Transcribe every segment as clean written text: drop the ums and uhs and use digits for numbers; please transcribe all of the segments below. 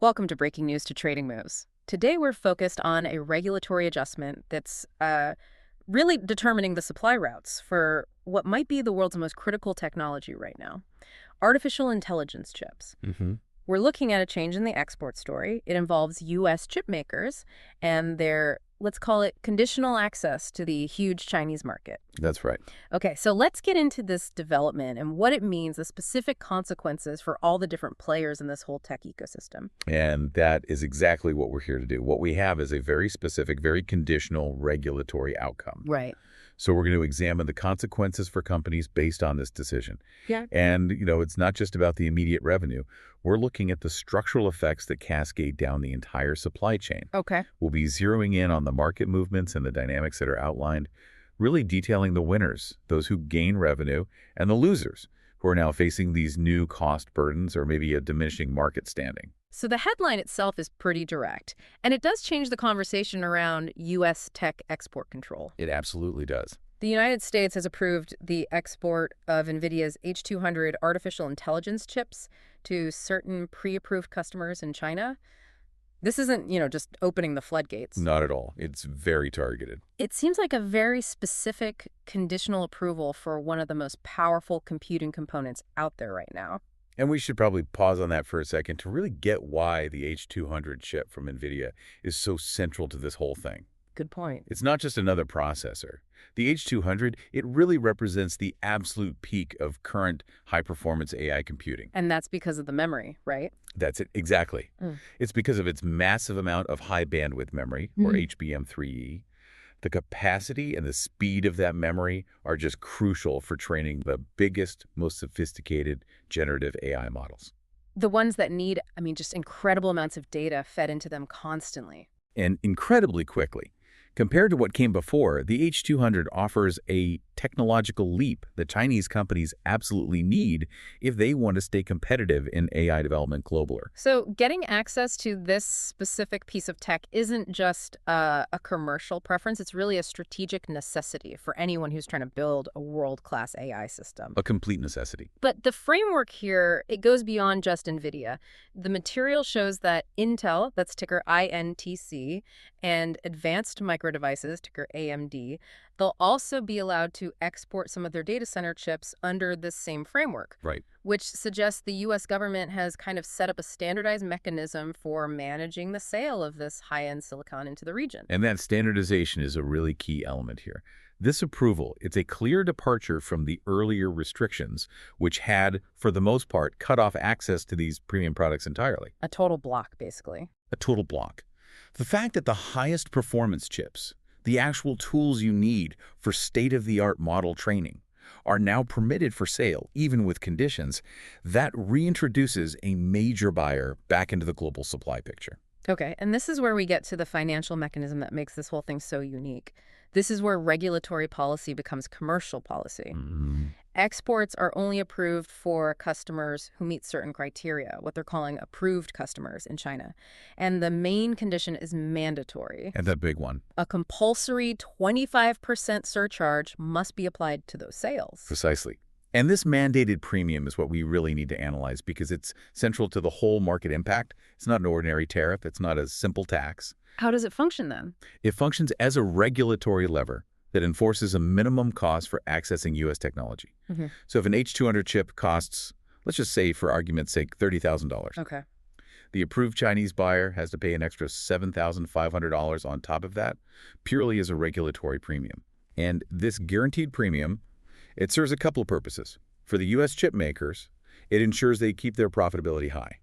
Welcome to Breaking News to Trading Moves. Today we're focused on a regulatory adjustment that's really determining the supply routes for what might be the world's most critical technology right now, artificial intelligence chips. Hmm. We're looking at a change in the export story. It involves U.S. chip makers and their, let's call it, conditional access to the huge Chinese market. That's right. Okay, so let's get into this development and what it means, the specific consequences for all the different players in this whole tech ecosystem. And that is exactly what we're here to do. What we have is a very specific, very conditional regulatory outcome. Right. So we're going to examine the consequences for companies based on this decision. Yeah. And, it's not just about the immediate revenue. We're looking at the structural effects that cascade down the entire supply chain. Okay. We'll be zeroing in on the market movements and the dynamics that are outlined, really detailing the winners, those who gain revenue, and the losers, who are now facing these new cost burdens or maybe a diminishing market standing. So the headline itself is pretty direct, and it does change the conversation around U.S. tech export control. It absolutely does. The United States has approved the export of Nvidia's H200 artificial intelligence chips to certain pre-approved customers in China. This isn't, just opening the floodgates. Not at all. It's very targeted. It seems like a very specific conditional approval for one of the most powerful computing components out there right now. And we should probably pause on that for a second to really get why the H200 chip from Nvidia is so central to this whole thing. Good point. It's not just another processor. The H200, it really represents the absolute peak of current high-performance AI computing. And that's because of the memory, right? That's it, exactly. Mm. It's because of its massive amount of high-bandwidth memory, or HBM3E. The capacity and the speed of that memory are just crucial for training the biggest, most sophisticated generative AI models. The ones that need, just incredible amounts of data fed into them constantly. And incredibly quickly. Compared to what came before, the H200 offers a technological leap that Chinese companies absolutely need if they want to stay competitive in AI development globally. So getting access to this specific piece of tech isn't just a commercial preference. It's really a strategic necessity for anyone who's trying to build a world-class AI system. A complete necessity. But the framework here, it goes beyond just NVIDIA. The material shows that Intel, that's ticker INTC, and Advanced Micro Devices, ticker AMD, they'll also be allowed to export some of their data center chips under this same framework. Right. Which suggests the U.S. government has kind of set up a standardized mechanism for managing the sale of this high-end silicon into the region. And that standardization is a really key element here. This approval, it's a clear departure from the earlier restrictions, which had, for the most part, cut off access to these premium products entirely. A total block, basically. A total block. The fact that the highest performance chips, the actual tools you need for state-of-the-art model training, are now permitted for sale, even with conditions, that reintroduces a major buyer back into the global supply picture. Okay, and this is where we get to the financial mechanism that makes this whole thing so unique. This is where regulatory policy becomes commercial policy. Exports are only approved for customers who meet certain criteria, what they're calling approved customers in China. And the main condition is mandatory. And that big one. A compulsory 25% surcharge must be applied to those sales. Precisely. And this mandated premium is what we really need to analyze because it's central to the whole market impact. It's not an ordinary tariff. It's not a simple tax. How does it function then? It functions as a regulatory lever that enforces a minimum cost for accessing U.S. technology. So if an H200 chip costs, let's just say for argument's sake, $30,000. Okay. The approved Chinese buyer has to pay an extra $7,500 on top of that, purely as a regulatory premium. And this guaranteed premium, it serves a couple of purposes. For the U.S. chip makers, it ensures they keep their profitability high,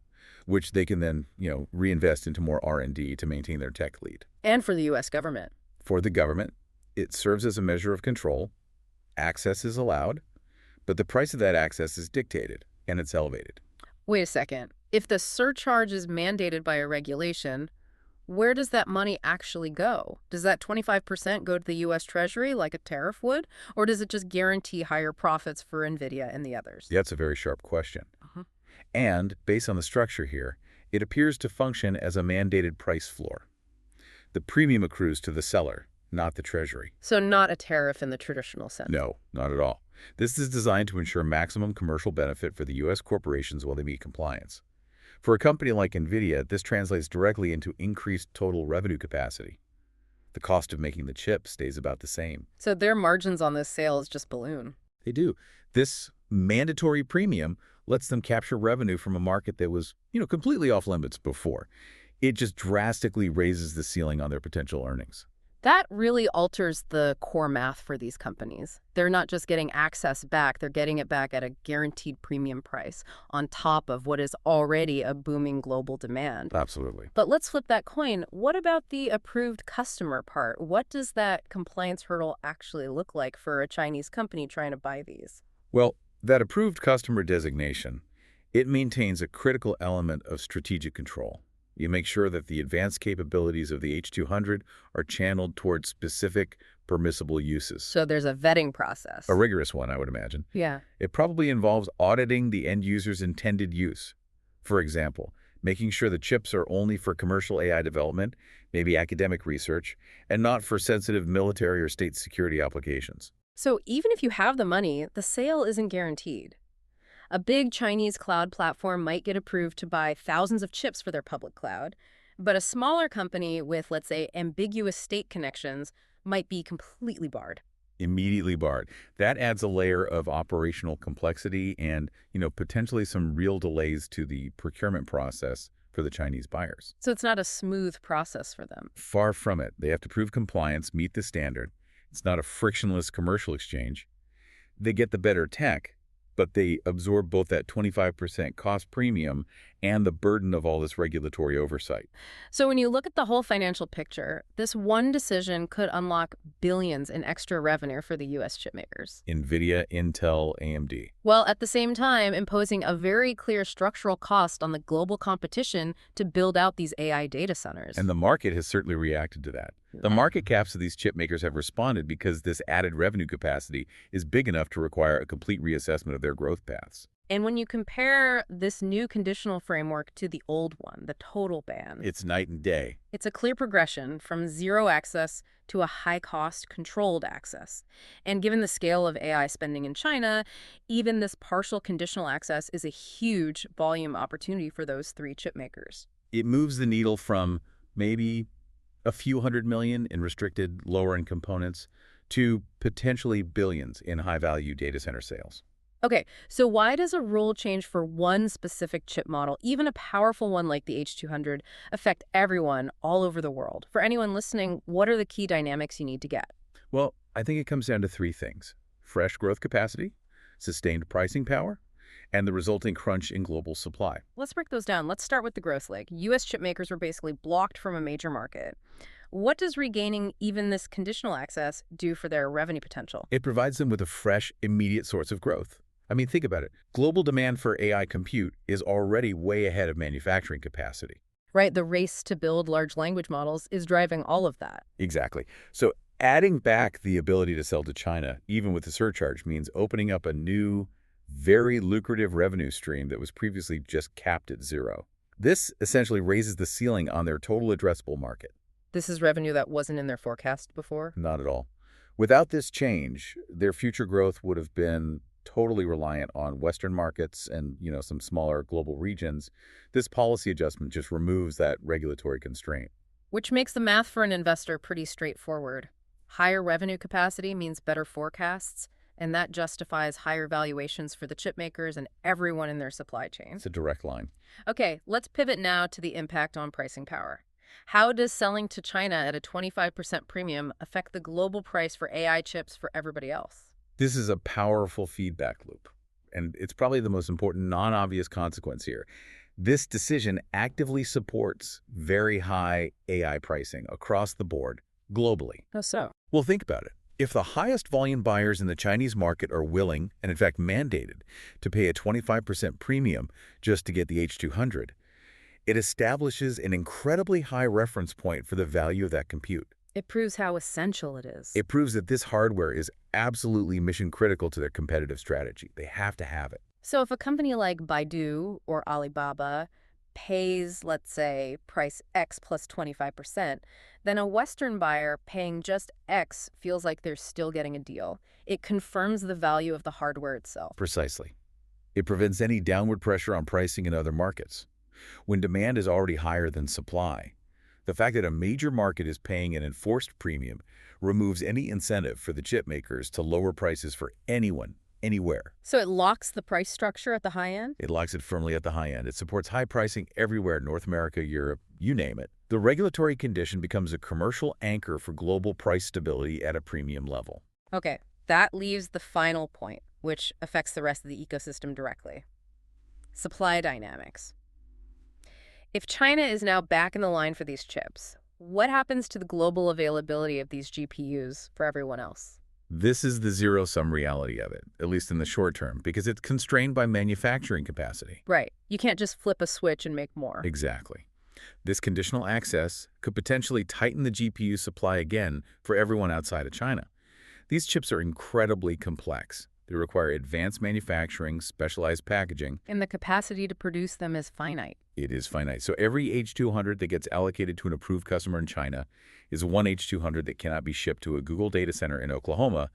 which they can then, reinvest into more R&D to maintain their tech lead. And for the U.S. government. For the government, it serves as a measure of control. Access is allowed, but the price of that access is dictated, and it's elevated. Wait a second. If the surcharge is mandated by a regulation, where does that money actually go? Does that 25% go to the U.S. Treasury like a tariff would? Or does it just guarantee higher profits for NVIDIA and the others? That's a very sharp question. And, based on the structure here, it appears to function as a mandated price floor. The premium accrues to the seller, not the Treasury. So not a tariff in the traditional sense. No, not at all. This is designed to ensure maximum commercial benefit for the U.S. corporations while they meet compliance. For a company like Nvidia, this translates directly into increased total revenue capacity. The cost of making the chip stays about the same. So their margins on this sale is just balloon. They do. This mandatory premium lets them capture revenue from a market that was, completely off limits before. It just drastically raises the ceiling on their potential earnings. That really alters the core math for these companies. They're not just getting access back, they're getting it back at a guaranteed premium price on top of what is already a booming global demand. Absolutely. But let's flip that coin. What about the approved customer part? What does that compliance hurdle actually look like for a Chinese company trying to buy these? Well, that approved customer designation, it maintains a critical element of strategic control. You make sure that the advanced capabilities of the H200 are channeled towards specific, permissible uses. So there's a vetting process. A rigorous one, I would imagine. Yeah. It probably involves auditing the end user's intended use. For example, making sure the chips are only for commercial AI development, maybe academic research, and not for sensitive military or state security applications. So even if you have the money, the sale isn't guaranteed. A big Chinese cloud platform might get approved to buy thousands of chips for their public cloud, but a smaller company with, let's say, ambiguous state connections might be completely barred. Immediately barred. That adds a layer of operational complexity and, potentially some real delays to the procurement process for the Chinese buyers. So it's not a smooth process for them. Far from it. They have to prove compliance, meet the standard. It's not a frictionless commercial exchange. They get the better tech, but they absorb both that 25% cost premium and the burden of all this regulatory oversight. So when you look at the whole financial picture, this one decision could unlock billions in extra revenue for the U.S. chipmakers. Nvidia, Intel, AMD. While at the same time imposing a very clear structural cost on the global competition to build out these AI data centers. And the market has certainly reacted to that. The market caps of these chip makers have responded because this added revenue capacity is big enough to require a complete reassessment of their growth paths. And when you compare this new conditional framework to the old one, the total ban, It's night and day. it's a clear progression from zero access to a high-cost, controlled access. And given the scale of AI spending in China, even this partial conditional access is a huge volume opportunity for those three chip makers. It moves the needle from maybe a few hundred million in restricted lower-end components to potentially billions in high-value data center sales. Okay, so why does a rule change for one specific chip model, even a powerful one like the H200, affect everyone all over the world? For anyone listening, what are the key dynamics you need to get? Well, I think it comes down to three things: fresh growth capacity, sustained pricing power, and the resulting crunch in global supply. Let's break those down. Let's start with the growth leg. U.S. chip makers were basically blocked from a major market. What does regaining even this conditional access do for their revenue potential? It provides them with a fresh, immediate source of growth. I mean, think about it. Global demand for AI compute is already way ahead of manufacturing capacity. Right, the race to build large language models is driving all of that. Exactly. So adding back the ability to sell to China, even with the surcharge, means opening up a new, very lucrative revenue stream that was previously just capped at zero. This essentially raises the ceiling on their total addressable market. This is revenue that wasn't in their forecast before? Not at all. Without this change, their future growth would have been totally reliant on Western markets and, some smaller global regions. This policy adjustment just removes that regulatory constraint. Which makes the math for an investor pretty straightforward. Higher revenue capacity means better forecasts, and that justifies higher valuations for the chip makers and everyone in their supply chain. It's a direct line. Okay, let's pivot now to the impact on pricing power. How does selling to China at a 25% premium affect the global price for AI chips for everybody else? This is a powerful feedback loop, and it's probably the most important non-obvious consequence here. This decision actively supports very high AI pricing across the board, globally. How so? Well, think about it. If the highest volume buyers in the Chinese market are willing, and in fact mandated, to pay a 25% premium just to get the H200, it establishes an incredibly high reference point for the value of that compute. It proves how essential it is. It proves that this hardware is absolutely mission critical to their competitive strategy. They have to have it. So if a company like Baidu or Alibaba pays, let's say, price X plus 25%, then a Western buyer paying just X feels like they're still getting a deal. It confirms the value of the hardware itself. Precisely. It prevents any downward pressure on pricing in other markets. when demand is already higher than supply. The fact that a major market is paying an enforced premium removes any incentive for the chip makers to lower prices for anyone, anywhere. So it locks the price structure at the high end? It locks it firmly at the high end. It supports high pricing everywhere, North America, Europe, you name it. The regulatory condition becomes a commercial anchor for global price stability at a premium level. Okay, that leaves the final point, which affects the rest of the ecosystem directly. Supply dynamics. If China is now back in the line for these chips, what happens to the global availability of these GPUs for everyone else? This is the zero-sum reality of it, at least in the short term, because it's constrained by manufacturing capacity. Right. You can't just flip a switch and make more. Exactly. This conditional access could potentially tighten the GPU supply again for everyone outside of China. These chips are incredibly complex. They require advanced manufacturing, specialized packaging. And the capacity to produce them is finite. It is finite. So every H200 that gets allocated to an approved customer in China is one H200 that cannot be shipped to a Google data center in Oklahoma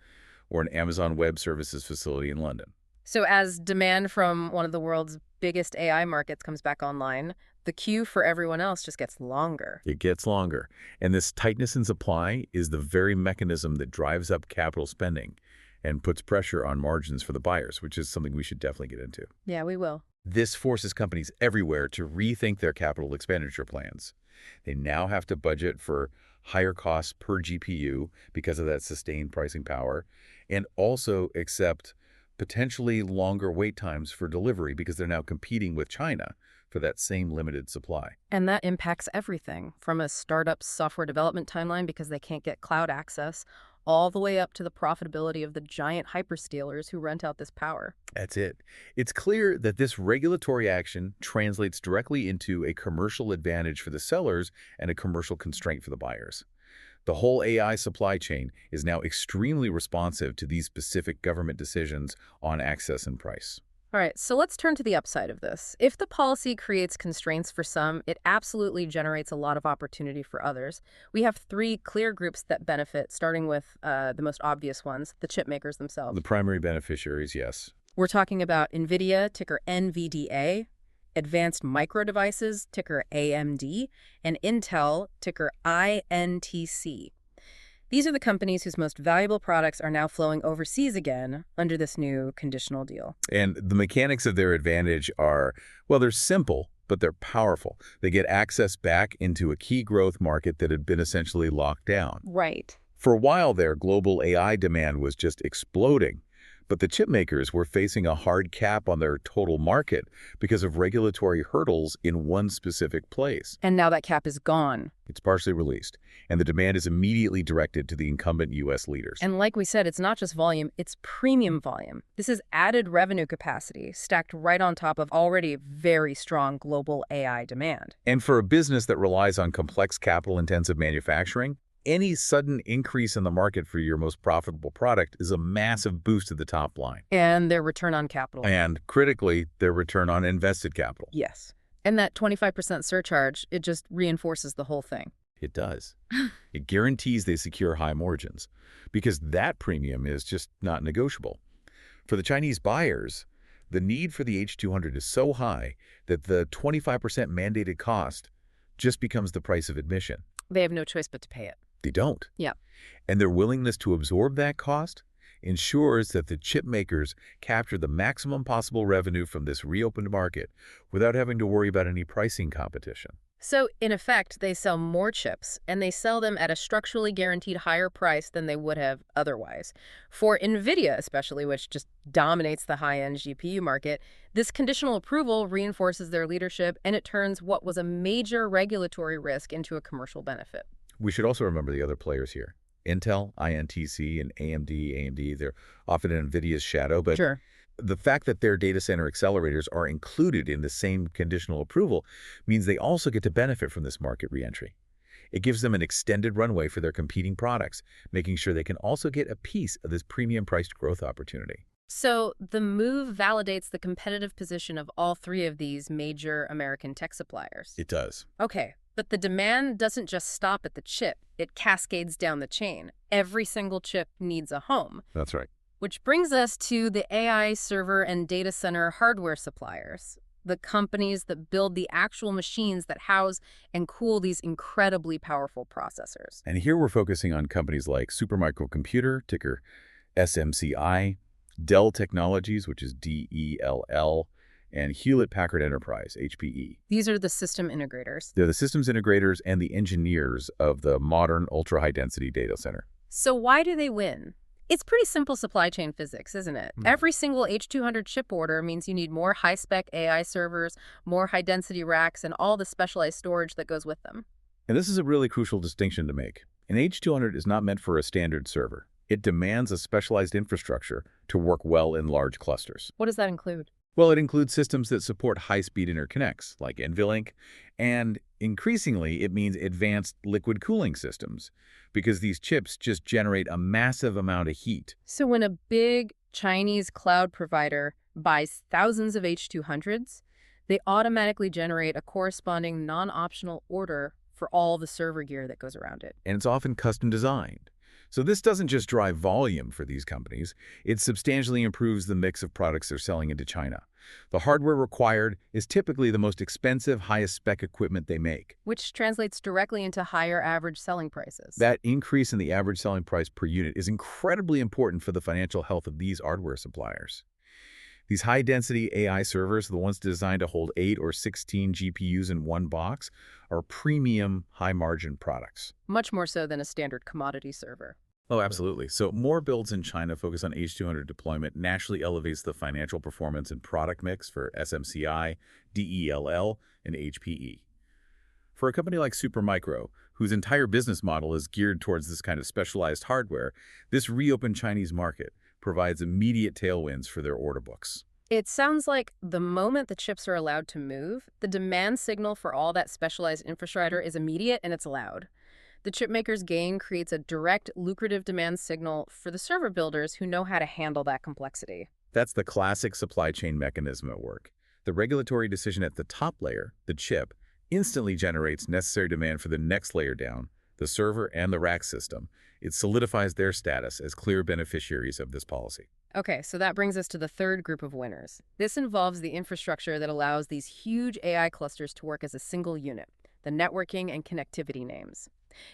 or an Amazon Web Services facility in London. So as demand from one of the world's biggest AI markets comes back online, the queue for everyone else just gets longer. It gets longer. And this tightness in supply is the very mechanism that drives up capital spending and puts pressure on margins for the buyers, which is something we should definitely get into. Yeah, we will. This forces companies everywhere to rethink their capital expenditure plans. They now have to budget for higher costs per GPU because of that sustained pricing power, and also accept potentially longer wait times for delivery because they're now competing with China for that same limited supply. And that impacts everything, from a startup's software development timeline because they can't get cloud access, all the way up to the profitability of the giant hyperscalers who rent out this power. That's it. It's clear that this regulatory action translates directly into a commercial advantage for the sellers and a commercial constraint for the buyers. The whole AI supply chain is now extremely responsive to these specific government decisions on access and price. All right, so let's turn to the upside of this. If the policy creates constraints for some, it absolutely generates a lot of opportunity for others. We have three clear groups that benefit, starting with the most obvious ones, the chip makers themselves. The primary beneficiaries, yes. We're talking about Nvidia, ticker NVDA, Advanced Micro Devices, ticker AMD, and Intel, ticker INTC. These are the companies whose most valuable products are now flowing overseas again under this new conditional deal. And the mechanics of their advantage are, well, they're simple, but they're powerful. They get access back into a key growth market that had been essentially locked down. Right. For a while there, global AI demand was just exploding, but the chip makers were facing a hard cap on their total market because of regulatory hurdles in one specific place. And now that cap is gone. It's partially released, and the demand is immediately directed to the incumbent U.S. leaders. And like we said, it's not just volume, it's premium volume. This is added revenue capacity stacked right on top of already very strong global AI demand. And for a business that relies on complex capital-intensive manufacturing, any sudden increase in the market for your most profitable product is a massive boost to the top line. And their return on capital. And critically, their return on invested capital. Yes. And that 25% surcharge, it just reinforces the whole thing. It does. It guarantees they secure high margins because that premium is just not negotiable. For the Chinese buyers, the need for the H200 is so high that the 25% mandated cost just becomes the price of admission. They have no choice but to pay it. They don't. Yeah. And their willingness to absorb that cost ensures that the chip makers capture the maximum possible revenue from this reopened market without having to worry about any pricing competition. So, in effect, they sell more chips, and they sell them at a structurally guaranteed higher price than they would have otherwise. For Nvidia, especially, which just dominates the high-end GPU market, this conditional approval reinforces their leadership, and it turns what was a major regulatory risk into a commercial benefit. We should also remember the other players here. Intel, INTC, and AMD, they're often in NVIDIA's shadow, but Sure. the fact that their data center accelerators are included in the same conditional approval means they also get to benefit from this market reentry. It gives them an extended runway for their competing products, making sure they can also get a piece of this premium-priced growth opportunity. So the move validates the competitive position of all three of these major American tech suppliers. It does. Okay, but the demand doesn't just stop at the chip. It cascades down the chain. Every single chip needs a home. That's right. Which brings us to the AI server and data center hardware suppliers. the companies that build the actual machines that house and cool these incredibly powerful processors. And here we're focusing on companies like Supermicro, ticker SMCI, Dell Technologies, which is DELL, and Hewlett-Packard Enterprise, HPE. These are the system integrators. They're the systems integrators and the engineers of the modern ultra-high-density data center. So why do they win? It's pretty simple supply chain physics, isn't it? Every single H200 chip order means you need more high-spec AI servers, more high-density racks, and all the specialized storage that goes with them. And this is a really crucial distinction to make. An H200 is not meant for a standard server. It demands a specialized infrastructure to work well in large clusters. What does that include? Well, it includes systems that support high-speed interconnects, like NVLink, and increasingly it means advanced liquid cooling systems, because these chips just generate a massive amount of heat. So when a big Chinese cloud provider buys thousands of H200s, they automatically generate a corresponding non-optional order for all the server gear that goes around it. And it's often custom designed. So this doesn't just drive volume for these companies, it substantially improves the mix of products they're selling into China. The hardware required is typically the most expensive, highest spec equipment they make. Which translates directly into higher average selling prices. That increase in the average selling price per unit is incredibly important for the financial health of these hardware suppliers. These high-density AI servers, the ones designed to hold 8 or 16 GPUs in one box, are premium, high-margin products. Much more so than a standard commodity server. Oh, absolutely. So more builds in China focused on H200 deployment naturally elevates the financial performance and product mix for SMCI, DELL, and HPE. For a company like Supermicro, whose entire business model is geared towards this kind of specialized hardware, this reopened Chinese market provides immediate tailwinds for their order books. It sounds like the moment the chips are allowed to move, the demand signal for all that specialized infrastructure is immediate and it's loud. The chipmaker's gain creates a direct, lucrative demand signal for the server builders who know how to handle that complexity. That's the classic supply chain mechanism at work. The regulatory decision at the top layer, the chip, instantly generates necessary demand for the next layer down, the server and the rack system. It solidifies their status as clear beneficiaries of this policy. Okay, so that brings us to the third group of winners. This involves the infrastructure that allows these huge AI clusters to work as a single unit, the networking and connectivity names.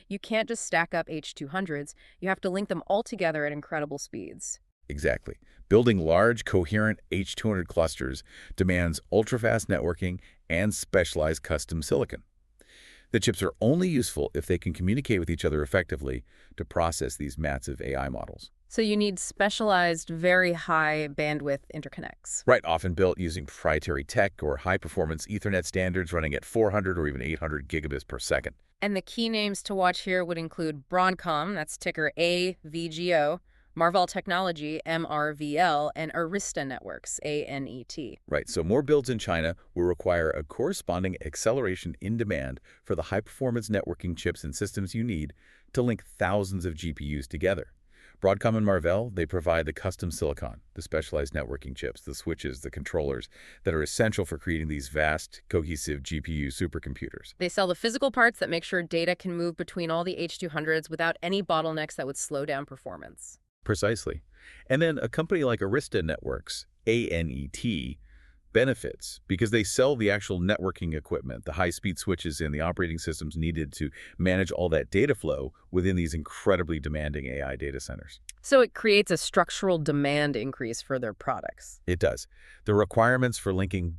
You can't just stack up H200s, you have to link them all together at incredible speeds. Exactly. Building large, coherent H200 clusters demands ultra-fast networking and specialized custom silicon. The chips are only useful if they can communicate with each other effectively to process these massive AI models. So you need specialized, very high bandwidth interconnects. Right, often built using proprietary tech or high-performance Ethernet standards running at 400 or even 800 gigabits per second. And the key names to watch here would include Broadcom, that's ticker AVGO, Marvell Technology, MRVL, and Arista Networks, ANET. Right, so more builds in China will require a corresponding acceleration in demand for the high-performance networking chips and systems you need to link thousands of GPUs together. Broadcom and Marvell, they provide the custom silicon, the specialized networking chips, the switches, the controllers that are essential for creating these vast, cohesive GPU supercomputers. They sell the physical parts that make sure data can move between all the H200s without any bottlenecks that would slow down performance. Precisely. And then a company like Arista Networks, ANET, benefits because they sell the actual networking equipment, the high-speed switches and the operating systems needed to manage all that data flow within these incredibly demanding AI data centers. So it creates a structural demand increase for their products. It does. The requirements for linking,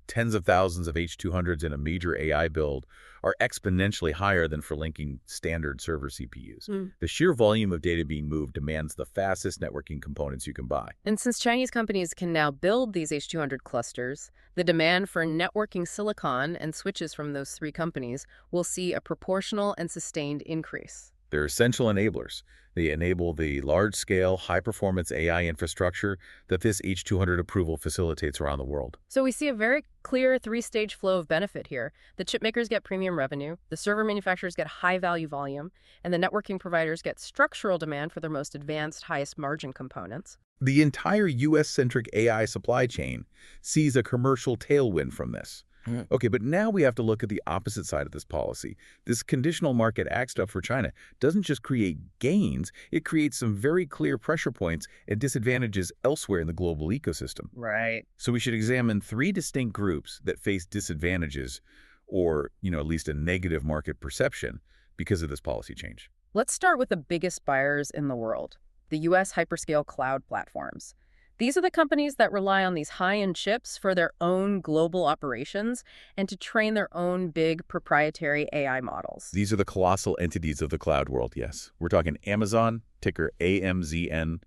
tens of thousands of H200s in a major AI build are exponentially higher than for linking standard server CPUs. The sheer volume of data being moved demands the fastest networking components you can buy. And since Chinese companies can now build these H200 clusters, the demand for networking silicon and switches from those three companies will see a proportional and sustained increase. They're essential enablers. They enable the large-scale, high-performance AI infrastructure that this H200 approval facilitates around the world. So we see a very clear three-stage flow of benefit here. The chip makers get premium revenue, the server manufacturers get high-value volume, and the networking providers get structural demand for their most advanced, highest-margin components. The entire U.S.-centric AI supply chain sees a commercial tailwind from this. Hmm. Okay, but now we have to look at the opposite side of this policy. This conditional market act stuff for China doesn't just create gains, it creates some very clear pressure points and disadvantages elsewhere in the global ecosystem. Right. So we should examine three distinct groups that face disadvantages or, at least a negative market perception because of this policy change. Let's start with the biggest buyers in the world, the U.S. hyperscale cloud platforms. These are the companies that rely on these high-end chips for their own global operations and to train their own big proprietary AI models. These are the colossal entities of the cloud world, yes. We're talking Amazon, ticker AMZN,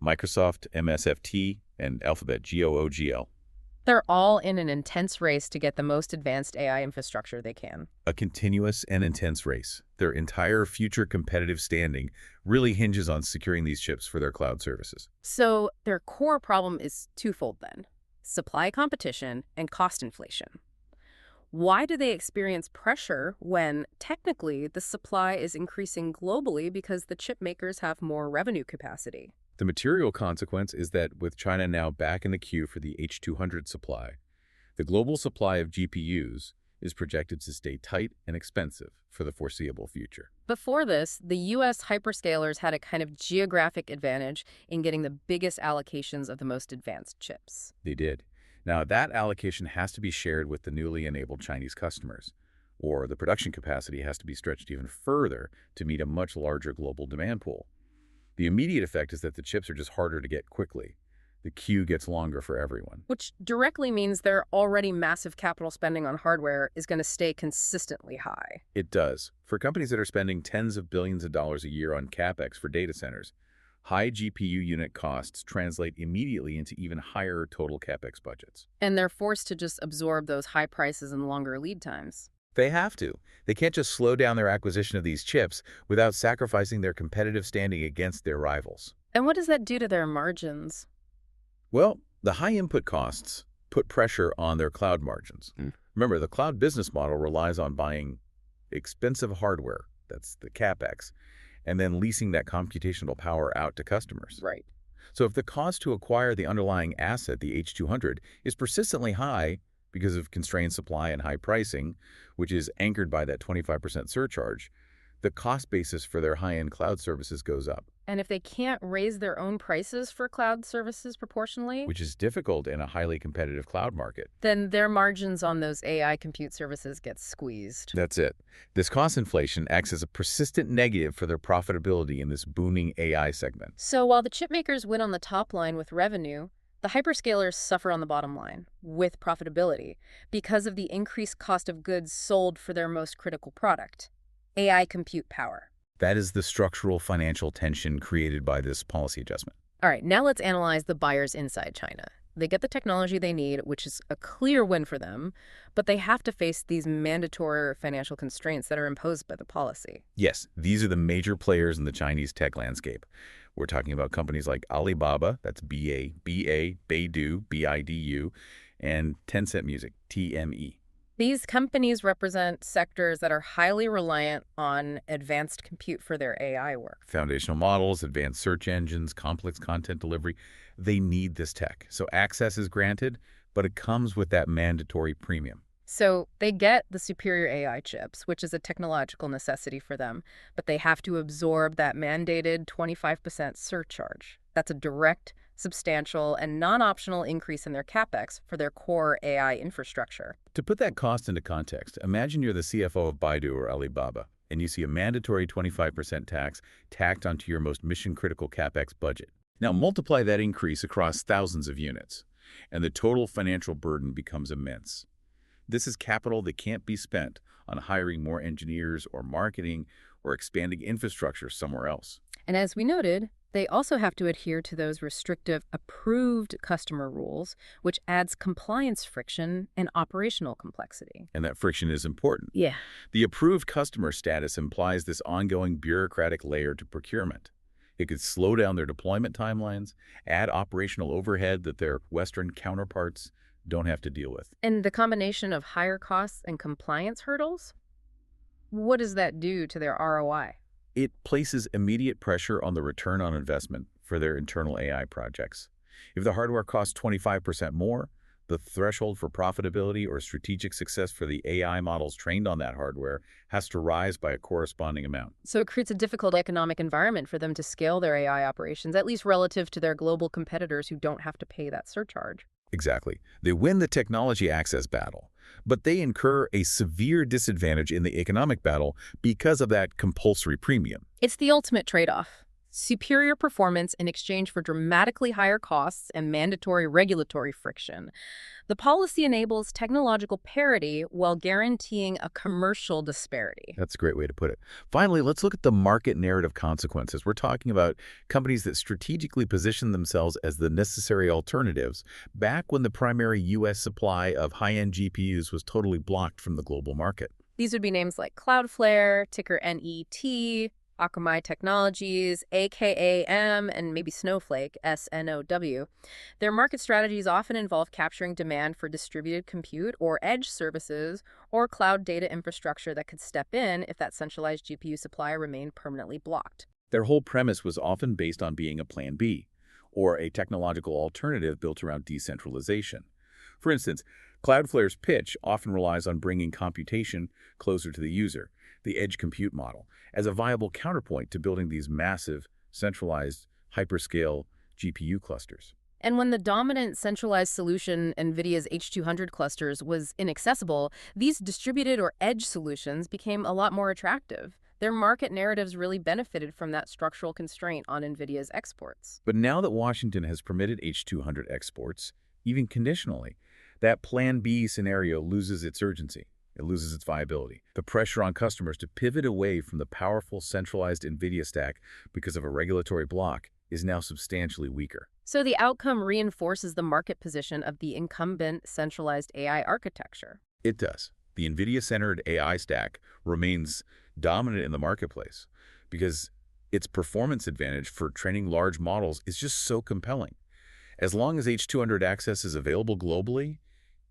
Microsoft, MSFT, and Alphabet, GOOGL. They're all in an intense race to get the most advanced AI infrastructure they can. A continuous and intense race. Their entire future competitive standing really hinges on securing these chips for their cloud services. So their core problem is twofold then: supply competition and cost inflation. Why do they experience pressure when technically the supply is increasing globally because the chip makers have more revenue capacity? The material consequence is that with China now back in the queue for the H200 supply, the global supply of GPUs is projected to stay tight and expensive for the foreseeable future. Before this, the U.S. hyperscalers had a kind of geographic advantage in getting the biggest allocations of the most advanced chips. They did. Now, that allocation has to be shared with the newly enabled Chinese customers, or the production capacity has to be stretched even further to meet a much larger global demand pool. The immediate effect is that the chips are just harder to get quickly. The queue gets longer for everyone. Which directly means their already massive capital spending on hardware is going to stay consistently high. It does. For companies that are spending tens of billions of dollars a year on CapEx for data centers, high GPU unit costs translate immediately into even higher total CapEx budgets. And they're forced to just absorb those high prices and longer lead times. They have to. They can't just slow down their acquisition of these chips without sacrificing their competitive standing against their rivals. And what does that do to their margins? Well, the high input costs put pressure on their cloud margins. Remember, the cloud business model relies on buying expensive hardware, that's the CapEx, and then leasing that computational power out to customers. Right. So if the cost to acquire the underlying asset, the H200, is persistently high because of constrained supply and high pricing, which is anchored by that 25% surcharge, the cost basis for their high-end cloud services goes up. And if they can't raise their own prices for cloud services proportionally, Which is difficult in a highly competitive cloud market. then their margins on those AI compute services get squeezed. That's it. This cost inflation acts as a persistent negative for their profitability in this booming AI segment. So while the chip makers win on the top line with revenue, the hyperscalers suffer on the bottom line with profitability because of the increased cost of goods sold for their most critical product, AI compute power. That is the structural financial tension created by this policy adjustment. All right, now let's analyze the buyers inside China. They get the technology they need, which is a clear win for them, but they have to face these mandatory financial constraints that are imposed by the policy. Yes, these are the major players in the Chinese tech landscape. We're talking about companies like Alibaba, that's B-A, Baidu, B-I-D-U, and Tencent Music, T-M-E. These companies represent sectors that are highly reliant on advanced compute for their AI work. Foundational models, advanced search engines, complex content delivery, they need this tech. So access is granted, but it comes with that mandatory premium. So they get the superior AI chips, which is a technological necessity for them, but they have to absorb that mandated 25% surcharge. That's a direct, substantial, and non-optional increase in their CapEx for their core AI infrastructure. To put that cost into context, imagine you're the CFO of Baidu or Alibaba, and you see a mandatory 25% tax tacked onto your most mission-critical CapEx budget. Now multiply that increase across thousands of units, and the total financial burden becomes immense. This is capital that can't be spent on hiring more engineers or marketing or expanding infrastructure somewhere else. And as we noted, they also have to adhere to those restrictive approved customer rules, which adds compliance friction and operational complexity. And that friction is important. Yeah. The approved customer status implies this ongoing bureaucratic layer to procurement. It could slow down their deployment timelines, add operational overhead that their Western counterparts don't have to deal with. And the combination of higher costs and compliance hurdles? What does that do to their ROI? It places immediate pressure on the return on investment for their internal AI projects. If the hardware costs 25% more, The threshold for profitability or strategic success for the AI models trained on that hardware has to rise by a corresponding amount. So it creates a difficult economic environment for them to scale their AI operations, at least relative to their global competitors who don't have to pay that surcharge. Exactly. They win the technology access battle, but they incur a severe disadvantage in the economic battle because of that compulsory premium. It's the ultimate trade-off. Superior performance in exchange for dramatically higher costs and mandatory regulatory friction. The policy enables technological parity while guaranteeing a commercial disparity. That's a great way to put it. Finally, let's look at the market narrative consequences. We're talking about companies that strategically position themselves as the necessary alternatives back when the primary U.S. supply of high-end GPUs was totally blocked from the global market. These would be names like Cloudflare, ticker NET, Akamai Technologies, AKAM, and maybe Snowflake, SNOW. Their market strategies often involve capturing demand for distributed compute or edge services or cloud data infrastructure that could step in if that centralized GPU supply remained permanently blocked. Their whole premise was often based on being a plan B, or a technological alternative built around decentralization. For instance, Cloudflare's pitch often relies on bringing computation closer to the user, the edge compute model, as a viable counterpoint to building these massive, centralized, hyperscale GPU clusters. And when the dominant centralized solution, Nvidia's H200 clusters, was inaccessible, these distributed or edge solutions became a lot more attractive. Their market narratives really benefited from that structural constraint on Nvidia's exports. But now that Washington has permitted H200 exports, even conditionally, that Plan B scenario loses its urgency. It loses its viability. The pressure on customers to pivot away from the powerful centralized Nvidia stack because of a regulatory block is now substantially weaker. So the outcome reinforces the market position of the incumbent centralized AI architecture. It does. The Nvidia-centered AI stack remains dominant in the marketplace because its performance advantage for training large models is just so compelling. As long as H200 access is available globally,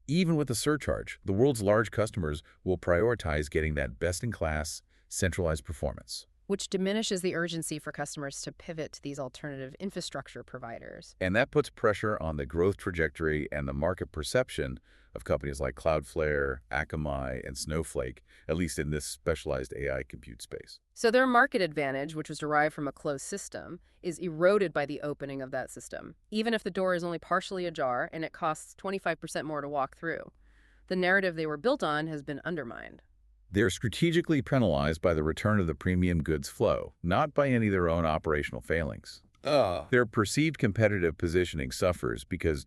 even with a surcharge, the world's large customers will prioritize getting that best-in-class, centralized performance. Which diminishes the urgency for customers to pivot to these alternative infrastructure providers. And that puts pressure on the growth trajectory and the market perception of companies like Cloudflare, Akamai, and Snowflake, at least in this specialized AI compute space. So their market advantage, which was derived from a closed system, is eroded by the opening of that system, even if the door is only partially ajar and it costs 25% more to walk through. The narrative they were built on has been undermined. They're strategically penalized by the return of the premium goods flow, not by any of their own operational failings. Their perceived competitive positioning suffers because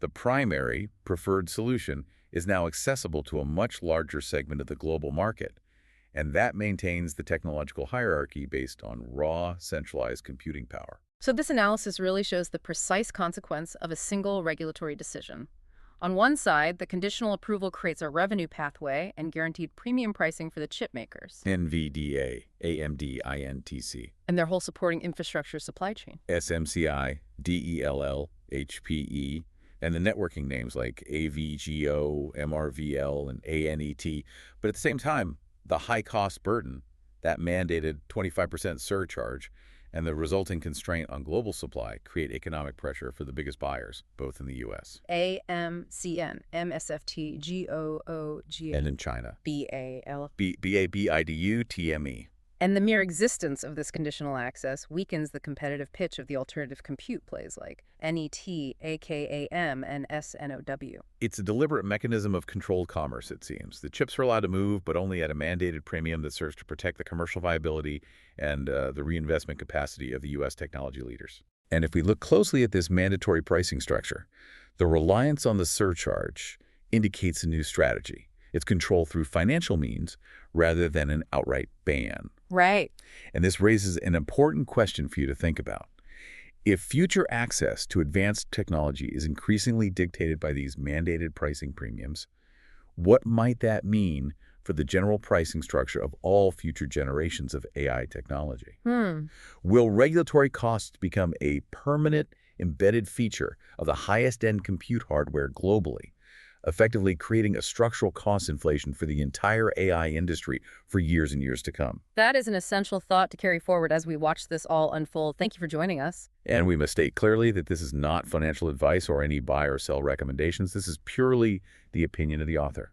the primary, preferred solution is now accessible to a much larger segment of the global market, and that maintains the technological hierarchy based on raw, centralized computing power. So this analysis really shows the precise consequence of a single regulatory decision. On one side, the conditional approval creates a revenue pathway and guaranteed premium pricing for the chip makers. Nvidia, AMD, INTC. And their whole supporting infrastructure supply chain. SMCI, DELL, HPE, and the networking names like AVGO, MRVL, and ANET. But at the same time, the high-cost burden, that mandated 25% surcharge, and the resulting constraint on global supply create economic pressure for the biggest buyers, both in the U.S. AMCN, MSFT, GOOG, and in China. BAL. BABIDU, TME. And the mere existence of this conditional access weakens the competitive pitch of the alternative compute plays like NET, AKAM, and SNOW. It's a deliberate mechanism of controlled commerce, it seems. The chips are allowed to move, but only at a mandated premium that serves to protect the commercial viability and the reinvestment capacity of the U.S. technology leaders. And if we look closely at this mandatory pricing structure, the reliance on the surcharge indicates a new strategy. It's control through financial means rather than an outright ban. Right. And this raises an important question for you to think about. If future access to advanced technology is increasingly dictated by these mandated pricing premiums, what might that mean for the general pricing structure of all future generations of AI technology? Will regulatory costs become a permanent, embedded feature of the highest-end compute hardware globally, effectively creating a structural cost inflation for the entire AI industry for years and years to come. That is an essential thought to carry forward as we watch this all unfold. Thank you for joining us. And we must state clearly that this is not financial advice or any buy or sell recommendations. This is purely the opinion of the author.